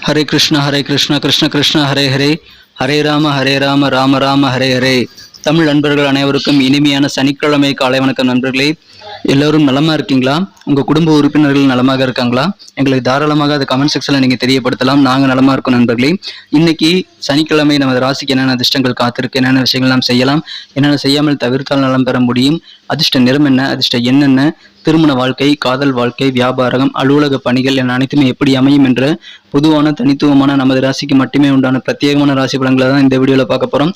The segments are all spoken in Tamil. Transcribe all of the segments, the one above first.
ஹரே கிருஷ்ணா கிருஷ்ண கிருஷ்ண ஹரே ஹரே, ஹரே ராம ராம ராம ஹரே ஹரே. தமிழ் நண்பர்கள் அனைவருக்கும் இனிமையான சனிக்கிழமை காலை வணக்கம் நண்பர்களே. எல்லோரும் நலமா இருக்கீங்களா? உங்க குடும்ப உறுப்பினர்கள் நலமாக இருக்காங்களா? எங்களுக்கு தாராளமாக அது கமெண்ட் செக்ஷன்ல நீங்க தெரியப்படுத்தலாம். நாங்க நலமா இருக்கோம் நண்பர்களே. இன்னைக்கு சனிக்கிழமை நமது ராசிக்கு என்னென்ன அதிர்ஷ்டங்கள் காத்திருக்கு, என்னென்ன விஷயங்கள் நாம் செய்யலாம், என்னென்ன செய்யாமல் தவிர்த்தால் நலம் பெற முடியும், அதிர்ஷ்ட நிறம் என்ன, அதிர்ஷ்ட என்னென்ன, திருமண வாழ்க்கை, காதல் வாழ்க்கை, வியாபாரம், அலுவலக பணிகள் என அனைத்துமே எப்படி அமையும் என்ற பொதுவான தனித்துவமான நமது ராசிக்கு மட்டுமே உண்டான பிரத்யேகமான ராசி பலன்களை தான் இந்த வீடியோவில் பார்க்க போகிறோம்.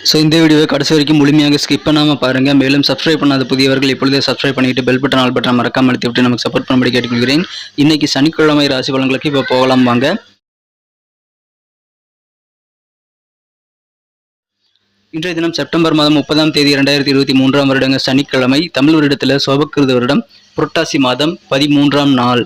ஸோ இந்த வீடியோவை கடைசி வரைக்கும் முழுமையாக ஸ்கிப் பண்ணாமல் பாருங்கள். மேலும் சப்ஸ்கிரைப் பண்ணாத புதியவர்கள் இப்பொழுதே சப்ஸ்கிரைப் பண்ணிட்டு பெல் பட்டன் ஆல் பட்டன் மறக்காமல் அழுத்தி விட்டு நமக்கு சப்போர்ட் பண்ணும்படி கேட்டுக்கொள்கிறேன். இன்னைக்கு சனிக்கிழமை ராசி பலன்களுக்கு இப்போ போகலாம் வாங்க. இன்றைய தினம் செப்டம்பர் மாதம் 30ஆம் தேதி 2023 வருடங்க சனிக்கிழமை. தமிழ் வருடத்தில் சோபக்கிருத வருடம் புரட்டாசி மாதம் 13ஆம் நாள்.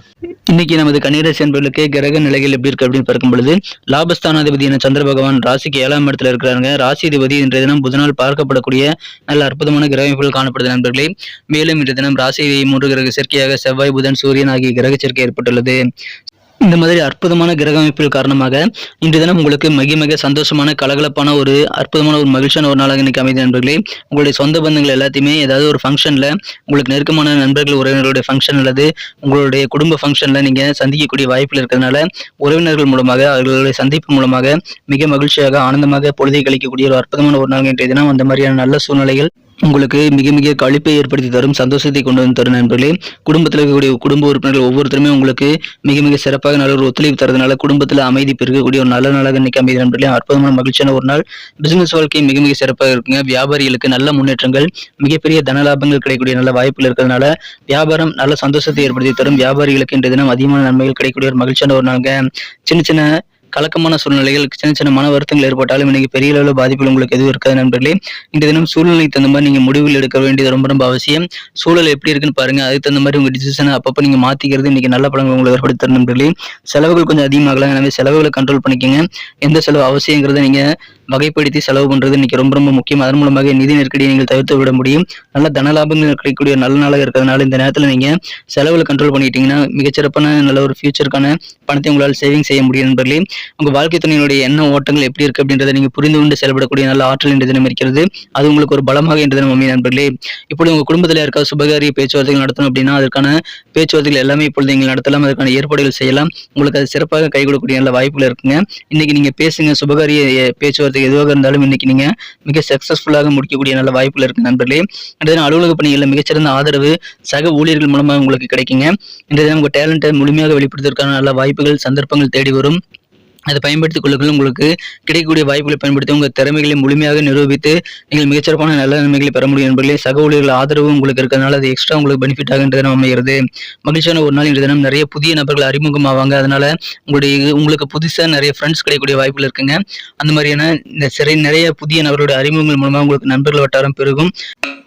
இன்னைக்கு நமது கன்னிராசி என்பவர்களுக்கு கிரக நிலைகள் எப்படி இருக்கு அப்படின்னு பார்க்கும் பொழுது, லாபஸ்தானாதிபதியான சந்திர பகவான் ராசிக்கு 7ஆம் இடத்துல இருக்கிறாங்க. ராசி அதிபதி இன்றைய தினம் புதனால் பார்க்கப்படக்கூடிய நல்ல அற்புதமான கிரக அமைப்புகள் காணப்படுது நண்பர்களே. மேலும் இன்றைய தினம் ராசியை 3 கிரக சேர்க்கையாக செவ்வாய், புதன், சூரியன் ஆகிய கிரக சேர்க்கை ஏற்பட்டுள்ளது. இந்த மாதிரி அற்புதமான கிரக அமைப்புகள் காரணமாக இன்று தினம் உங்களுக்கு மிக மிக சந்தோஷமான கலகலப்பான ஒரு அற்புதமான ஒரு மகிழ்ச்சியான ஒரு நாளாக இன்னைக்கு அமைதி நண்பர்களே. உங்களுடைய சொந்த பந்தங்கள் எல்லாத்தையுமே ஏதாவது ஒரு ஃபங்க்ஷன்ல, உங்களுக்கு நெருக்கமான நண்பர்கள் உறவினர்களுடைய ஃபங்க்ஷன் அல்லது உங்களுடைய குடும்ப ஃபங்க்ஷன்ல நீங்க சந்திக்கக்கூடிய வாய்ப்புகள் இருக்கிறதுனால உறவினர்கள் மூலமாக அவர்களுடைய சந்திப்பு மூலமாக மிக மகிழ்ச்சியாக ஆனந்தமாக பொழுதை கழிக்கக்கூடிய ஒரு அற்புதமான ஒரு நாள் இன்றைய தினம். அந்த மாதிரியான நல்ல சூழ்நிலைகள் உங்களுக்கு மிக மிக கழிப்பை ஏற்படுத்தி தரும், சந்தோஷத்தை கொண்டு வந்து தரும் நண்பர்களே. குடும்பத்தில் இருக்கக்கூடிய குடும்ப உறுப்பினர்கள் ஒவ்வொருத்தருமே உங்களுக்கு மிக மிக சிறப்பாக நல்ல ஒரு ஒத்துழைப்பு தரதுனால குடும்பத்தில் அமைதி பெருகக்கூடிய ஒரு நல்ல நாளாக இன்னைக்கு அமைதி நண்பர்களே. அற்புதமான மகிழ்ச்சியான ஒரு நாள். பிசினஸ் வாழ்க்கை மிக மிக சிறப்பாக இருக்குங்க. வியாபாரிகளுக்கு நல்ல முன்னேற்றங்கள், மிகப்பெரிய தனலாபங்கள் கிடைக்கக்கூடிய நல்ல வாய்ப்புகள் இருக்கிறதுனால வியாபாரம் நல்ல சந்தோஷத்தை ஏற்படுத்தி தரும். வியாபாரிகளுக்கு இன்றைய தினம் அதிகமான நன்மைகள் கிடைக்கக்கூடிய ஒரு மகிழ்ச்சியான ஒரு நாளுங்க. சின்ன சின்ன கலக்கமான சூழ்நிலைகள், சின்ன சின்ன மன வருத்தங்கள் ஏற்பட்டாலும் இன்னைக்கு பெரிய அளவில் பாதிப்புகள் உங்களுக்கு எதுவும் இருக்காது நண்பர்களே. இந்த தினம் சூழ்நிலைக்கு தகுந்த மாதிரி நீங்க முடிவுகள் எடுக்க வேண்டியது ரொம்ப ரொம்ப அவசியம். சூழல் எப்படி இருக்குன்னு பாருங்க, அதுக்கு தகுந்த மாதிரி உங்க டிசிஷனை அப்பப்போ நீங்க மாத்திக்கிறது இன்னைக்கு நல்ல பலன்கள் உங்களுக்கு ஏற்படுத்தி தரும் நண்பர்களே. செலவுகள் கொஞ்சம் அதிகமாகலாம், எனவே செலவுகளை கண்ட்ரோல் பண்ணிக்கோங்க. எந்த செலவு அவசியங்கிறத நீங்க வகைப்படுத்தி செலவு பண்றது இன்னைக்கு ரொம்ப ரொம்ப முக்கியம். அதன் மூலமாக நிதி நெருக்கடியை நீங்கள் தவிர்த்து விட முடியும். நல்ல தனலாபங்கள் கிடைக்கக்கூடிய நல்ல நாளாக இருக்கிறதுனால இந்த நேரத்தில் நீங்க செலவுகளை கண்ட்ரோல் பண்ணிட்டீங்கன்னா மிகச்சிறப்பான நல்ல ஒரு ஃபியூச்சருக்கான பணத்தை உங்களால் சேவிங் செய்ய முடியும் நண்பர்களே. உங்க வாழ்க்கை துணையினுடைய எண்ண ஓட்டங்கள் எப்படி இருக்கு அப்படின்றத நீங்க புரிந்து கொண்டு செயல்படக்கூடிய நல்ல ஆற்றல் இன்று தினம் இருக்கிறது. அது உங்களுக்கு ஒரு பலமாக இன்று தினம் அமையும் நண்பர்களே. இப்பொழுது உங்க குடும்பத்தில் யாருக்காவது சுபகாரிய பேச்சுவார்த்தைகள் நடத்தணும் அப்படின்னா அதற்கான பேச்சுவார்த்தைகள் எல்லாமே இப்பொழுது நீங்கள் நடத்தலாம். அதற்கான ஏற்பாடுகள் செய்யலாம். உங்களுக்கு அது சிறப்பாக கை கொடுக்கக்கூடிய நல்ல வாய்ப்புகள் இருக்குங்க. இன்னைக்கு நீங்க பேசுங்க. சுபகாரிய பேச்சுவார்த்தை எதுவாக இருந்தாலும் இன்னைக்கு நீங்க மிக சக்சஸ்ஃபுல்லாக முடிக்கக்கூடிய நல்ல வாய்ப்புகள் இருக்கு நண்பர்களே. இன்றைய தினம் அலுவலக பணிகளில் மிகச்சிறந்த ஆதரவு சக ஊழியர்கள் மூலமாக உங்களுக்கு கிடைக்குங்க. இன்றைய தினம் உங்க டேலண்ட்டை முழுமையாக வெளிப்படுத்துவதற்கான நல்ல வாய்ப்புகள், சந்தர்ப்பங்கள் தேடி வரும். அதை பயன்படுத்திக் கொள்ளுங்கள். உங்களுக்கு கிடைக்கக்கூடிய வாய்ப்புகளை பயன்படுத்தி உங்கள் திறமைகளை முழுமையாக நிரூபித்து நீங்கள் மிகச்சிறப்பான நல்ல நன்மைகளை பெற முடியும் என்பதிலே சக ஊழியர்கள் ஆதரவு உங்களுக்கு இருக்கிறதுனால அது எக்ஸ்ட்ரா உங்களுக்கு பெனிஃபிட் ஆக இன்றைய தினம் அமைகிறது. மகிழ்ச்சியான ஒரு நாள் இன்றைய தினம். நிறைய புதிய நபர்கள் அறிமுகமாவாங்க. அதனால உங்களுக்கு புதுசாக நிறைய ஃப்ரெண்ட்ஸ் கிடைக்கக்கூடிய வாய்ப்புகள் இருக்குங்க. அந்த மாதிரியான இந்த நிறைய புதிய நபர்களுடைய அறிமுகங்கள் மூலமாக உங்களுக்கு நண்பர்கள் வட்டாரம் பெருகும்.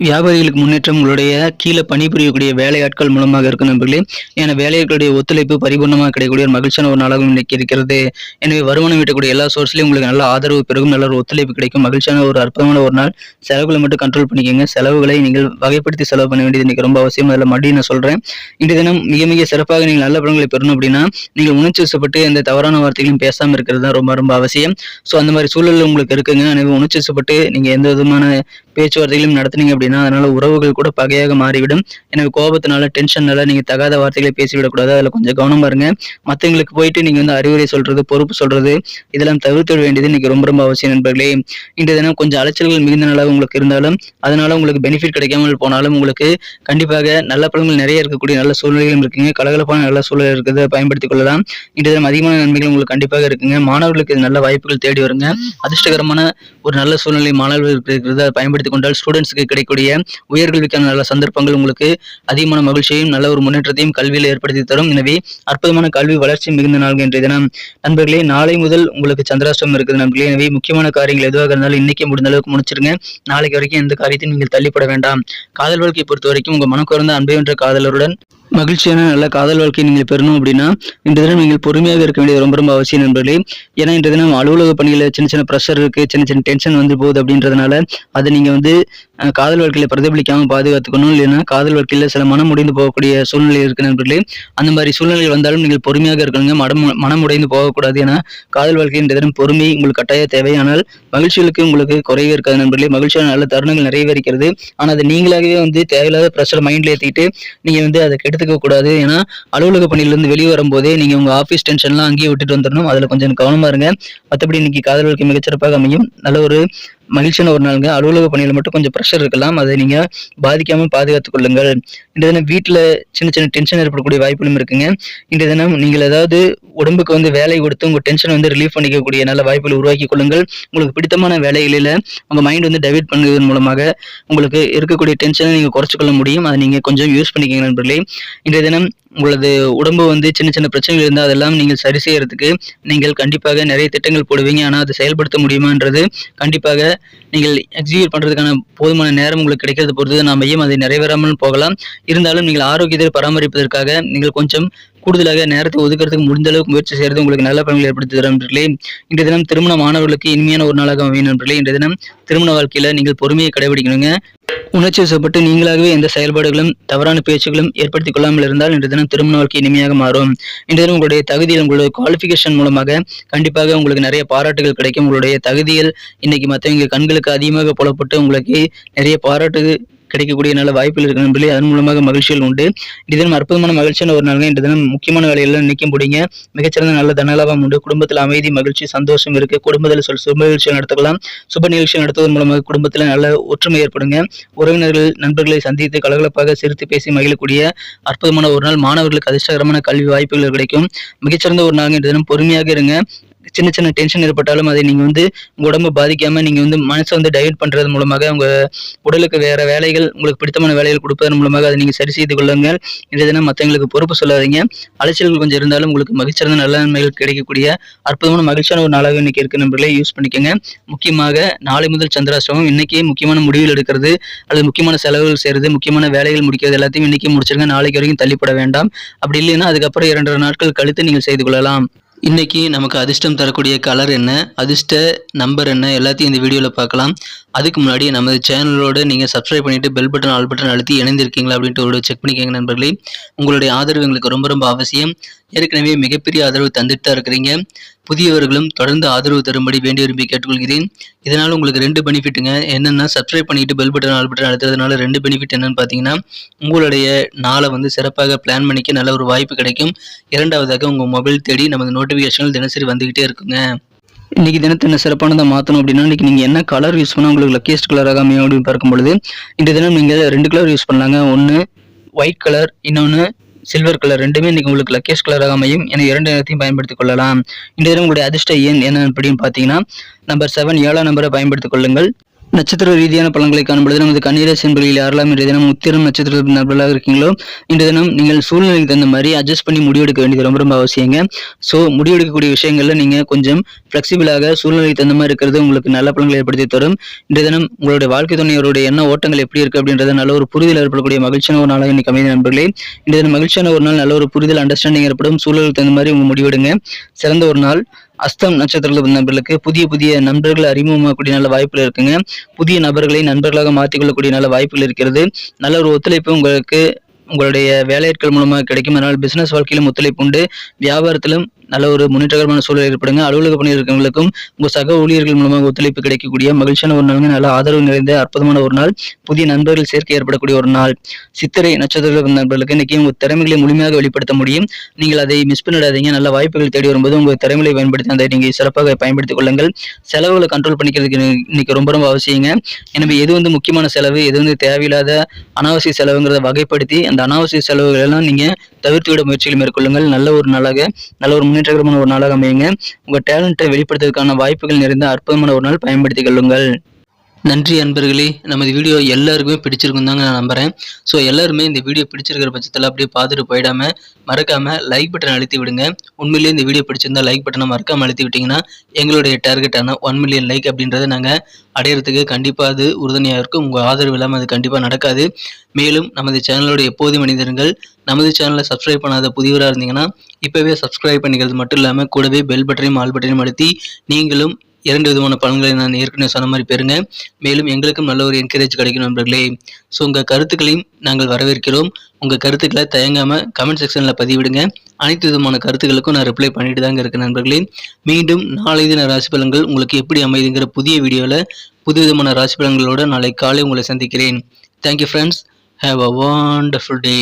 வியாபாரிகளுக்கு முன்னேற்றம் உங்களுடைய கீழே பணிபுரியக்கூடிய வேலையாட்கள் மூலமாக இருக்கும் நண்பர்களே. ஏன்னா வேலையாட்களுடைய ஒத்துழைப்பு பரிபூர்ணமாக கிடைக்கக்கூடிய ஒரு மகிழ்ச்சியான ஒரு நாளாகவும் இன்னைக்கு இருக்கிறது. எனவே வருமானம் ஈட்டக்கூடிய எல்லா சோர்ஸ்லையும் உங்களுக்கு நல்ல ஆதரவு பெருகும், நல்ல ஒரு ஒத்துழைப்பு கிடைக்கும். மகிழ்ச்சியான ஒரு அற்புதமான ஒரு நாள். செலவுகளை மட்டும் கண்ட்ரோல் பண்ணிக்கோங்க. செலவுகளை நீங்கள் வகைப்படுத்தி செலவு பண்ண வேண்டியது இன்னைக்கு ரொம்ப அவசியம். அதில் மறுபடியும் நான் சொல்றேன், இன்றைய தினம் மிக மிக சிறப்பாக நீங்கள் நல்ல பலன்களை பெறணும் அப்படின்னா நீங்கள் உணர்ச்சி வசப்பட்டு எந்த தவறான வார்த்தைகளையும் பேசாமல் இருக்கிறது தான் ரொம்ப ரொம்ப அவசியம். ஸோ அந்த மாதிரி சூழல் உங்களுக்கு இருக்குங்க. எனவே உணர்ச்சி வசப்பட்டு நீங்க எந்த விதமான பேச்சுவார்த்தைகளையும் நடத்துனீங்க அப்படின்னா அதனால உறவுகள் கூட பகையாக மாறிவிடும். எனவே கோபத்தினால, டென்ஷன்னால நீங்க தகாத வார்த்தைகளை பேசிவிடக்கூடாது. அதில் கொஞ்சம் கவனமா இருங்க. மற்றவங்களுக்கு போயிட்டு நீங்க அறிவுரை சொல்றது, பொறுப்பு சொல்றது இதெல்லாம் தவிர்த்து வேண்டியது இன்னைக்கு ரொம்ப ரொம்ப அவசியம் நண்பர்களே. இன்றைய தினம் கொஞ்சம் அலைச்சல்கள் மிகுந்த நாளாக உங்களுக்கு இருந்தாலும் அதனால உங்களுக்கு பெனிஃபிட் கிடைக்காமல் போனாலும் உங்களுக்கு கண்டிப்பாக நல்ல பலன்கள் நிறைய இருக்கக்கூடிய நல்ல சூழ்நிலைகளும் இருக்குங்க. கலகலப்பான நல்ல சூழ்நிலை இருக்கிறத பயன்படுத்திக் கொள்ளலாம். இன்றைய தினம் அதிகமான நன்மைகள் உங்களுக்கு கண்டிப்பாக இருக்குங்க. மாணவர்களுக்கு இது நல்ல வாய்ப்புகள் தேடி வருங்க. அதிர்ஷ்டகரமான ஒரு நல்ல சூழ்நிலை மாணவர்களுக்கு இருக்கிறது. அதை பயன்படுத்திக் கொண்டால் ஸ்டூடெண்ட்ஸுக்கு கிடைக்கக்கூடிய உயர்கல்விக்கான நல்ல சந்தர்ப்பங்கள் உங்களுக்கு அதிகமான மகிழ்ச்சியையும் நல்ல ஒரு முன்னேற்றத்தையும் கல்வியில் ஏற்படுத்தி தரும். எனவே அற்புதமான கல்வி வளர்ச்சி மிகுந்த நாள் இன்றைய தினம் நண்பர்களே. நாளை முதல் உங்களுக்கு சந்திராஷ்டமம் இருக்குது நண்பர்களே. எனவே முக்கியமான காரியங்கள் எதுவாக இருந்தாலும் இன்னைக்கு முடிந்த அளவுக்கு முடிச்சிருங்க. நாளைக்கு வரைக்கும் எந்த காரியத்தையும் நீங்கள் தள்ளிப்பட வேண்டாம். காதல் வாழ்க்கையை பொறுத்த வரைக்கும் உங்க மனக்குறந்த அன்பை என்ற காதலருடன் மகிழ்ச்சியான நல்ல காதல் வாழ்க்கையை நீங்கள் பெறணும் அப்படின்னா இந்த தினம் நீங்கள் பொறுமையாக இருக்க வேண்டியது ரொம்ப ரொம்ப அவசியம் நண்பர்களே. ஏன்னா இந்த தினம் அலுவலக பணியில் சின்ன சின்ன ப்ரெஷர் இருக்கு, சின்ன சின்ன டென்ஷன் வந்து போகுது அப்படின்றதுனால அதை நீங்கள் வந்து காதல் வாழ்க்கையில பிரதிபலிக்காமல் பாதுகாத்துக்கணும். இல்லைன்னா காதல் வாழ்க்கையில சில மனம் உடைந்து போகக்கூடிய சூழ்நிலை இருக்கு நண்பர்களே. அந்த மாதிரி சூழ்நிலைகள் வந்தாலும் நீங்கள் பொறுமையாக இருக்கணுங்க. மனம் உடைந்து போகக்கூடாது. ஏன்னா காதல் வாழ்க்கை இந்த தினம் பொறுமை உங்களுக்கு கட்டாய தேவை. ஆனால் மகிழ்ச்சிகளுக்கு உங்களுக்கு குறைவே இருக்காது நண்பர்களே. மகிழ்ச்சியான நல்ல தருணங்கள் நிறையவே இருக்கிறது. ஆனால் அது நீங்களாகவே வந்து தேவையில்லாத ப்ரெஷர் மைண்ட்ல ஏற்றிட்டு நீங்க வந்து அதை கெடுத்துக்க கூடாது. ஏன்னா அலுவலக பணியிலிருந்து வெளியே வரும்போதே நீங்க உங்க ஆஃபீஸ் டென்ஷன்லாம் அங்கேயே விட்டுட்டு வந்துடணும். அதுல கொஞ்சம் கவனமா இருங்க. மற்றபடி இன்னைக்கு காதல் வாழ்க்கை மிகச்சிறப்பாக அமையும். நல்ல ஒரு மகிழ்ச்சியான ஒரு நாளுங்க. அலுவலக பணியில மட்டும் கொஞ்சம் ப்ரெஷர் இருக்கலாம். அதை நீங்க பாதிக்காம பாதுகாத்துக் கொள்ளுங்கள். இன்றைய தினம் வீட்டுல சின்ன சின்ன டென்ஷன் ஏற்படக்கூடிய வாய்ப்புகளும் இருக்குங்க. இன்றைய தினம் நீங்கள் ஏதாவது உடம்புக்கு வந்து வேலை கொடுத்து உங்க டென்ஷன் வந்து ரிலீஃப் பண்ணிக்கக்கூடிய நல்ல வாய்ப்புகளை உருவாக்கி கொள்ளுங்கள். உங்களுக்கு பிடித்தமான வேலைகளில உங்க மைண்ட் வந்து டைவர்ட் பண்ணுவதன் மூலமாக உங்களுக்கு இருக்கக்கூடிய டென்ஷனை நீங்க குறைச்சிக்கொள்ள முடியும். அதை நீங்க கொஞ்சம் யூஸ் பண்ணிக்கங்க நண்பர்களே. இன்றைய தினம் உங்களது உடம்பு வந்து சின்ன சின்ன பிரச்சனைகள் இருந்தால் அதெல்லாம் நீங்கள் சரி செய்யறதுக்கு நீங்கள் கண்டிப்பாக நிறைய திட்டங்கள் போடுவீங்க. ஆனால் அதை செயல்படுத்த முடியுமான்றது கண்டிப்பாக நீங்கள் எக்ஸிக்யூட் பண்றதுக்கான போதுமான நேரம் உங்களுக்கு கிடைக்கிறது பொறுத்து நாமையும் அதை நிறைவேறாமல் போகலாம். இருந்தாலும் நீங்கள் ஆரோக்கியத்தை பராமரிப்பதற்காக நீங்கள் கொஞ்சம் கூடுதலாக நேரத்தை ஒதுக்கிறதுக்கு முடிந்த அளவுக்கு முயற்சி செய்யறது உங்களுக்கு நல்ல பலன்களை ஏற்படுத்தி தரும் நண்பர்களே. இன்றைய தினம் திருமண மாணவர்களுக்கு இனிமையான ஒரு நாளாக அமையும் நண்பர்களே. இன்றைய தினம் திருமண வாழ்க்கையில நீங்கள் பொறுமையை கடைபிடிக்கணுங்க. உணர்ச்சி வசப்பட்டு நீங்களாகவே எந்த செயல்பாடுகளும் தவறான பேச்சுகளும் ஏற்படுத்திக் கொள்ளாமல் இருந்தால் இன்றைய தினம் திருமண வாழ்க்கை இனிமையாக மாறும். இன்றைய தினம் உங்களுடைய தகுதியில் உங்களுடைய குவாலிஃபிகேஷன் மூலமாக கண்டிப்பாக உங்களுக்கு நிறைய பாராட்டுகள் கிடைக்கும். உங்களுடைய தகுதியில் இன்னைக்கு மற்றவங்க கண்களுக்கு அதிகமாக புலப்பட்டு உங்களுக்கு நிறைய பாராட்டு கிடைக்கக்கூடிய நல்ல வாய்ப்புகள் இருக்கு நண்பர்களே. அதன் மூலமாக மகிழ்ச்சிகள் உண்டு. இந்த தினம் அற்புதமான மகிழ்ச்சியான ஒரு நாளுங்க. இந்த தினம் முக்கியமான வேலையெல்லாம் நிற்கும் போடிங்க. மிகச்சிறந்த நல்ல தனலாபம் உண்டு. குடும்பத்தில் அமைதி, மகிழ்ச்சி, சந்தோஷம் இருக்கு. குடும்பத்தில் சுப நிகழ்ச்சிகள் நடத்தலாம். சுப நிகழ்ச்சிகள் நடத்துவதன் மூலமாக குடும்பத்தில் நல்ல ஒற்றுமை ஏற்படுங்க. உறவினர்கள் நண்பர்களை சந்தித்து கலகலப்பாக சிரித்து பேசி மகிழக்கூடிய அற்புதமான ஒரு நாள். மாணவர்களுக்கு அதிர்ஷ்டகரமான கல்வி வாய்ப்புகள் கிடைக்கும். மிகச்சிறந்த ஒரு நாள். இந்த தினம் பொறுமையாக இருங்க. சின்ன சின்ன டென்ஷன் ஏற்பட்டாலும் அதை நீங்க வந்து உங்க உடம்பு பாதிக்காம நீங்க வந்து மனசை வந்து டைவர்ட் பண்றது மூலமாக உங்க உடலுக்கு வேற வேலைகள் உங்களுக்கு பிடித்தமான வேலைகள் கொடுப்பதன் மூலமாக அதை நீங்க சரி செய்து கொள்ளுங்கள். இன்றைய தினம் மற்றவங்களுக்கு பொறுப்பு சொல்லாதீங்க. அலைச்சல்கள் கொஞ்சம் இருந்தாலும் உங்களுக்கு மகிழ்ச்சியான நல்ல நன்மைகள் கிடைக்கக்கூடிய அற்புதமான மகிழ்ச்சியான ஒரு நாளாக இன்னைக்கு இருக்கு நண்பர்களே. யூஸ் பண்ணிக்கோங்க. முக்கியமாக நாளை முதல் சந்திராஷ்டமம். இன்னைக்கே முக்கியமான முடிவுகள் எடுக்கிறது அல்லது முக்கியமான செலவுகள் செய்யறது, முக்கியமான வேலைகள் முடிக்கிறது எல்லாத்தையும் இன்னைக்கு முடிச்சிருங்க. நாளைக்கு வரைக்கும் தள்ளிப்பட வேண்டாம். அப்படி இல்லைன்னா அதுக்கப்புறம் 2 நாட்கள் கழித்து நீங்கள் செய்து கொள்ளலாம். இன்னைக்கு நமக்கு அதிர்ஷ்டம் தரக்கூடிய கலர் என்ன, அதிர்ஷ்ட நம்பர் என்ன, எல்லாத்தையும் இந்த வீடியோவில் பார்க்கலாம். அதுக்கு முன்னாடி நமது சேனலோடு நீங்கள் சப்ஸ்கிரைப் பண்ணிட்டு பெல் பட்டன் ஆல் பட்டன் அழுத்தி இணைந்திருக்கீங்களா அப்படின்ட்டு ஒரு செக் பண்ணிக்கோங்க நண்பர்களே. உங்களுடைய ஆதரவு எங்களுக்கு ரொம்ப ரொம்ப அவசியம். ஏற்கனவே மிகப்பெரிய ஆதரவு தந்துட்டு தான் இருக்கிறீங்க. புதியவர்களும் தொடர்ந்து ஆதரவு தரும்படி வேண்டி விரும்பி கேட்டுக்கொள்கிறேன். இதனால் உங்களுக்கு 2 பெனிஃபிட்டுங்க. என்னென்னா சப்ஸ்கிரைப் பண்ணிட்டு பெல் பட்டன் ஆல் பட்டன் அழுத்துறதுனால 2 பெனிஃபிட் என்னன்னு பார்த்தீங்கன்னா, உங்களுடைய நாளை வந்து சிறப்பாக பிளான் பண்ணிக்க நல்ல ஒரு வாய்ப்பு கிடைக்கும். இரண்டாவதாக உங்கள் மொபைல் தேடி நமது நோட்டிஃபிகேஷன்கள் தினசரி வந்துகிட்டே இருக்குங்க. இன்னைக்கு தினத்தை என்ன சிறப்பானதை மாற்றணும் அப்படின்னா, இன்னைக்கு நீங்கள் என்ன கலர் யூஸ் பண்ணால் உங்களுக்கு லக்கியஸ்ட் கலராக அமையும் அப்படின்னு பார்க்கும் பொழுது இந்த தினம் நீங்கள் 2 கலர் யூஸ் பண்ணலாங்க. ஒன்று ஒயிட் கலர், இன்னொன்று சில்வர் கலர். ரெண்டுமே இன்னைக்கு உங்களுக்கு லக்கியஸ்ட் கலராக அமையும். என 2 நிறத்தையும் பயன்படுத்திக் கொள்ளலாம். இந்த தினம் உங்களுடைய அதிர்ஷ்ட எண் என்ன அப்படின்னு பார்த்தீங்கன்னா நம்பர் 7 7ஆம் நம்பரை பயன்படுத்திக் கொள்ளுங்கள். நட்சத்திர ரீதியான பலன்களை காணும்பொழுது நமது கன்னிராசி என்பவர்கள் யாரெல்லாம் இன்றைய தினம் உத்திரம் நட்சத்திர நபர்களாக இருக்கீங்களோ இன்றைய தினம் நீங்கள் சூழ்நிலைக்கு தகுந்த மாதிரி அட்ஜஸ்ட் பண்ணி முடிவெடுக்க வேண்டியது ரொம்ப ரொம்ப அவசியங்க. ஸோ முடிவெடுக்கக்கூடிய விஷயங்கள்ல நீங்க கொஞ்சம் ஃபிளெக்சிபிளாக சூழ்நிலைக்கு தகுந்த மாதிரி இருக்கிறது உங்களுக்கு நல்ல பலன்களை ஏற்படுத்தி தரும். இன்றைய தினம் உங்களுடைய வாழ்க்கை துணையோருடைய எண்ண ஓட்டங்கள் எப்படி இருக்கு அப்படின்றத நல்ல ஒரு புரிதல் ஏற்படக்கூடிய மகிழ்ச்சியான ஒரு நாளாக இன்னைக்கு அமைதி நண்பர்களே. இன்றைய தினம் மகிழ்ச்சியான ஒரு நாள், நல்ல ஒரு புரிதல் அண்டர்ஸ்டாண்டிங் ஏற்படும். சூழலுக்கு தகுந்த மாதிரி உங்க முடிவெடுங்க. சிறந்த ஒரு நாள். அஸ்தம் நட்சத்திரத்தில் நபர்களுக்கு புதிய புதிய நண்பர்கள் அறிமுகமாகக்கூடிய நல்ல வாய்ப்புகள் இருக்குங்க. புதிய நபர்களை நண்பர்களாக மாற்றிக்கொள்ளக்கூடிய நல்ல வாய்ப்புகள் இருக்கிறது. நல்ல ஒரு ஒத்துழைப்பு உங்களுக்கு உங்களுடைய வேலையாட்கள் மூலமாக கிடைக்கும். அதனால் பிசினஸ் வாழ்க்கையிலும் ஒத்துழைப்பு உண்டு. வியாபாரத்திலும் நல்ல ஒரு முன்னேற்றகரமான சூழல் ஏற்படுங்க. அலுவலக பணியில் இருக்கிறவங்களுக்கும் உங்க சக ஊழியர்கள் மூலமாக ஒத்துழைப்பு கிடைக்கக்கூடிய மகிழ்ச்சியான ஒரு நாள், நல்ல ஆதரவு நிறைந்த அற்புதமான ஒரு நாள். புதிய நண்பர்கள் சேர்க்கை ஏற்படக்கூடிய ஒரு நாள். சித்திரை நட்சத்திர நண்பர்களுக்கு இன்னைக்கு உங்க திறமைகளை முழுமையாக வெளிப்படுத்த முடியும். நீங்கள் அதை மிஸ் பண்ணிடாதீங்க. நல்ல வாய்ப்புகள் தேடி வரும்போது உங்க திறமைகளை பயன்படுத்தி அதை நீங்க சிறப்பாக பயன்படுத்திக் கொள்ளுங்கள். செலவுகளை கண்ட்ரோல் பண்ணிக்கிறதுக்கு இன்னைக்கு ரொம்ப ரொம்ப அவசியங்க. எனவே எது வந்து முக்கியமான செலவு, எது வந்து தேவையில்லாத அனாவசிய செலவுங்கிறத வகைப்படுத்தி அந்த அனாவசிய செலவுகள் எல்லாம் நீங்க தவிர்த்துவிட முயற்சிகளை மேற்கொள்ளுங்கள். நல்ல ஒரு நாளாக, நல்ல ஒரு முன்னேற்றகரமான ஒரு நாளாக அமையுங்க. உங்க டேலண்ட்டை வெளிப்படுத்துவதற்கான வாய்ப்புகள் நிறைந்த அற்புதமான ஒரு நாள். பயன்படுத்திக் கொள்ளுங்கள். நன்றி அன்பர்களே. நமது வீடியோ எல்லாருக்குமே பிடிச்சிருக்கும் தாங்க நான் நம்புகிறேன். ஸோ எல்லாருமே இந்த வீடியோ பிடிச்சிருக்கிற பட்சத்தில் அப்படியே பார்த்துட்டு போயிடாம மறக்காமல் லைக் பட்டன் அழுத்தி விடுங்க. உண்மையிலேயே இந்த வீடியோ பிடிச்சிருந்தா லைக் பட்டனை மறக்காமல் அழுத்தி விட்டிங்கன்னா எங்களுடைய டார்கெட்டான 1 மில்லியன் லைக் அப்படின்றத நாங்கள் அடையிறதுக்கு கண்டிப்பாக அது உறுதுணையாக இருக்கும். உங்கள் ஆதரவு இல்லாமல் அது கண்டிப்பாக நடக்காது. மேலும் நமது சேனலோட எப்போதும் மனிதர்கள் நமது சேனலை சப்ஸ்கிரைப் பண்ணாத புதியவராக இருந்தீங்கன்னா இப்போவே சப்ஸ்கிரைப் பண்ணிக்கிறது மட்டும் இல்லாமல் கூடவே பெல் பட்டனையும் ஆல் பட்டனையும் அழுத்தி நீங்களும் 2 விதமான பலன்களை நான் ஏற்கனவே சொன்ன மாதிரி பெறுங்க. மேலும் எங்களுக்கும் நல்ல ஒரு என்கரேஜ் கிடைக்கும் நண்பர்களே. ஸோ உங்கள் கருத்துக்களையும் நாங்கள் வரவேற்கிறோம். உங்கள் கருத்துக்களை தயங்காமல் கமெண்ட் செக்ஷனில் பதிவிடுங்க. அனைத்து விதமான கருத்துக்களுக்கும் நான் ரிப்ளை பண்ணிட்டு தாங்க இருக்கேன் நண்பர்களே. மீண்டும் நாளை தின ராசி பலன்கள் உங்களுக்கு எப்படி அமைதுங்கிற புதிய வீடியோவில் புது விதமான ராசி பலன்களோடு நாளை காலை உங்களை சந்திக்கிறேன். Thank you friends. Have a wonderful day.